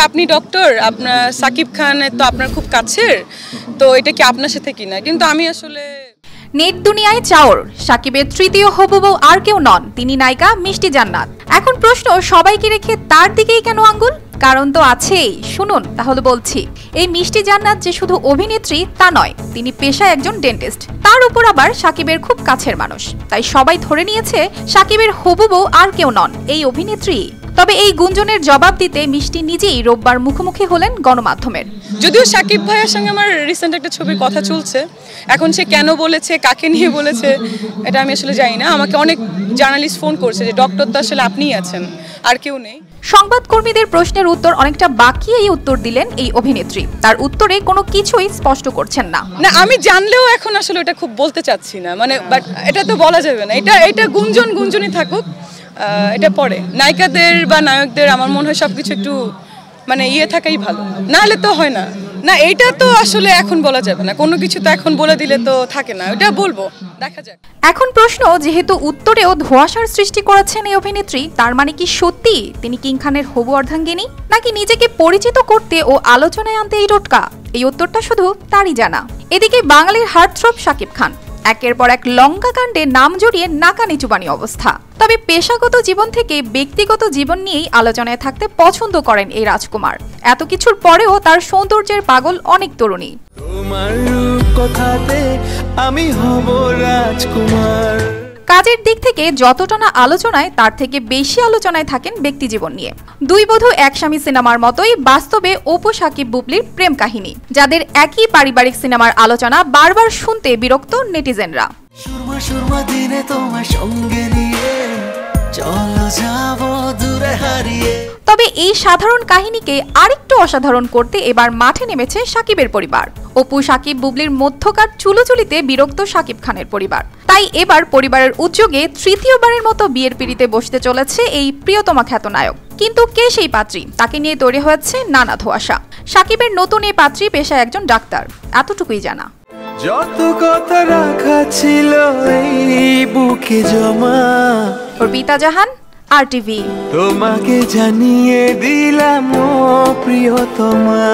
আপনি ডক্টর, আপনার সাকিব খানের তো আপনার খুব কাছের, তো এটা কি আপনার সাথে কিনা? কিন্তু আমি আসলে নেট দুনিয়ায় চাওর সাকিবের তৃতীয় হবু বউ আর কেউ নন, তিনি নায়িকা মিষ্টি জান্নাত। এখন প্রশ্ন, সবাইকে রেখে তার দিকেই কেন আঙ্গুল? কারণ তো আছেই, শুনুন তাহলে বলছি। এই মিষ্টি জান্নাত যে শুধু অভিনেত্রী তা নয়, তিনি পেশায় একজন ডেন্টিস্ট, তার উপর আবার সাকিবের খুব কাছের মানুষ। তাই সবাই ধরে নিয়েছে সাকিবের হবু বউ আর কেউ নন, এই অভিনেত্রী। তবে এই গুঞ্জনের জবাব দিতে মিষ্টি নিজেই রোববার মুখোমুখি হলেন গণমাধ্যমের। যদিও সাকিব ভাইয়ের সঙ্গে আমার রিসেন্ট একটা ছবির কথা চলছে, এখন সে কেন বলেছে, কাকে নিয়ে বলেছে, এটা আমি আসলে জানি না। আমাকে অনেক জার্নালিস্ট ফোন করছে যে ডক্টর তো আসলে আপনিই আছেন, আর কেউ নেই। সংবাদকর্মীদের প্রশ্নের উত্তর অনেকটা বাকিয়েই উত্তর দিলেন এই অভিনেত্রী। তার উত্তরে কোনো কিছুই স্পষ্ট করছেন না। না, আমি জানলেও এখন আসলে এটা খুব বলতে চাচ্ছি না, মানে বাট এটা তো বলা যাবে না। এটা গুঞ্জনই থাকুক, এটা পরে নায়িকাদের বা নায়কদের আমার মনে হয় সবকিছু একটু মানে থাকাই ভালো, না হলে তো হয় না। না, এটা তো আসলে এখন বলা যাবে না, কোনো কিছু তো এখন বলে দিলে তো থাকে না, এটা বলবো, দেখা যাক। এখন প্রশ্ন, যেহেতু উত্তরেও ধোঁয়াশার সৃষ্টি করেছেন এই অভিনেত্রী, তার মানে কি সত্যি তিনি কিং খানের হবু অর্ধাঙ্গিনী, নাকি নিজেকে পরিচিত করতে ও আলোচনায় আনতে এই টোটকা? এই উত্তরটা শুধু তারই জানা। এদিকে বাঙালির হার্টথ্রব শাকিব খান একের পর এক লঙ্কা কাণ্ডে নাম জড়িয়ে নাকানি চুবানি অবস্থা। তবে পেশাগত জীবন থেকে ব্যক্তিগত জীবন নিয়েই আলোচনায় থাকতে পছন্দ করেন এই রাজকুমার। এত কিছুর পরেও তার সৌন্দর্যের পাগল অনেক তরুণী। আমি হব রাজকুমার। কাজের দিক থেকে যতটা না আলোচনায়, তার থেকে বেশি আলোচনায় থাকেন ব্যক্তিজীবন নিয়ে। দুই বধূ এক স্বামী সিনেমার মতোই বাস্তবে অপু সাকিব বুবলির প্রেম কাহিনী, যাদের একই পারিবারিক সিনেমার আলোচনা বারবার শুনতে বিরক্ত নেটিজেনরা। দিনে তোমার সঙ্গে নিয়ে চলো যাব দূরে হারিয়ে। তবে এই সাধারণ কাহিনীকে আরেকটু অসাধারণ করতে এবার মাঠে নেমেছে সাকিবের পরিবার। অপু সাকিব বুবলির মধ্যকার চুলোচুলিতে বিরক্ত সাকিব খানের পরিবার। তাই এবার পরিবারের উদ্যোগে তৃতীয়বারের মতো বিয়ের পিঁড়িতে বসতে চলেছে এই প্রিয়তমা খ্যাত নায়ক। কিন্তু কে সেই পাত্রী, তাকে নিয়ে তৈরি হয়েছে নানা ধোঁয়াশা। সাকিবের নতুন এই পাত্রী পেশায় একজন ডাক্তার, এতটুকুই জানা। যত কথা রাখা ছিল এই বুকে জমা, অর্পিতা জাহান, RTV। তোমাকে জানিয়ে দিলাম ও প্রিয়তমা।